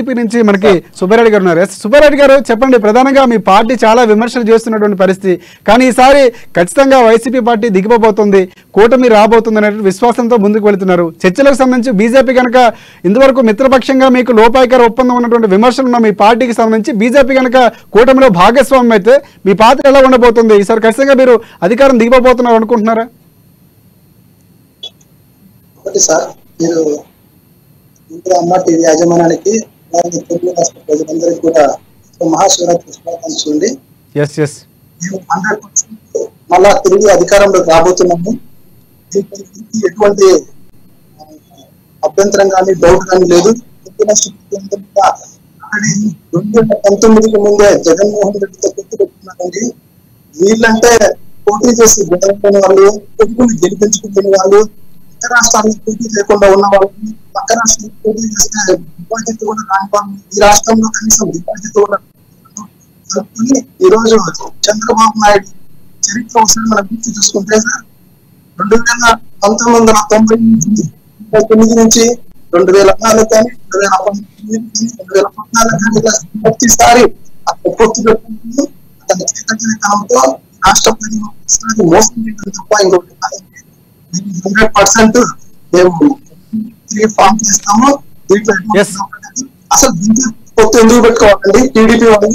నుంచి మనకి సుబ్బారెడ్డి గారు ఉన్నారు. సుబ్బారెడ్డి గారు చెప్పండి, ప్రధానంగా మీ పార్టీ చాలా విమర్శలు చేస్తున్నటువంటి పరిస్థితి, కానీ ఈసారి ఖచ్చితంగా వైసీపీ పార్టీ దిగిపోబోతుంది, కూటమి రాబోతుంది అనే విశ్వాసంతో ముందుకు వెళుతున్నారు. చర్చలకు సంబంధించి బీజేపీ కనుక ఇంతవరకు మిత్రపక్షంగా మీకు లోపాయికర ఒప్పందం ఉన్నటువంటి విమర్శలు ఉన్న మీ పార్టీకి సంబంధించి బీజేపీ కనుక కూటమిలో భాగస్వామ్యం అయితే మీ పాత్ర ఎలా ఉండబోతుంది? ఈసారి ఖచ్చితంగా మీరు అధికారం దిగిపోతున్నారు అనుకుంటున్నారా? అమ్మ టీవీ యాజమాన్యానికి తెలుగు రాష్ట్ర ప్రజలందరికీ కూడా మహాశివరాత్రి శుభాకాంక్షలు అండి. మేము 100% మళ్ళా తిరిగి అధికారంలోకి రాబోతున్నాము. ఎటువంటి అభ్యంతరం కానీ డౌట్ కానీ లేదు. 2019కి ముందే జగన్మోహన్ రెడ్డితో పొత్తు పెట్టుకున్నారండి. వీళ్ళంటే పోటీ చేసి గెలవని వాళ్ళు, కొడుకుని గెలిపించుకునే వాళ్ళు, ఇతర రాష్ట్రాలకు పోటీ చేయకుండా ఉన్న వాళ్ళు, పక్క రాష్ట్రాలకు పోటీ చేస్తే డిపాజిట్ కూడా రాని వాళ్ళు, ఈ రాష్ట్రంలో కనీసం డిపాజిట్ కూడా కలుపుకుని ఈ రోజు చంద్రబాబు నాయుడు చరిత్ర ఒకసారి మనం గుర్తు చూసుకుంటే 1999 నుంచి 2004 కానీ 2014 కానీ ప్రతిసారి పొత్తు పెట్టుకుంటూ అతని చేతనంతో రాష్ట్ర ప్రజలు మోసం చేయడం తప్ప ఇంకొకటి 100% మేము ఫామ్ చేస్తాము. దీంట్లో అసలు పొత్తు ఎందుకు పెట్టుకోవాలండి టీడీపీ వాళ్ళు?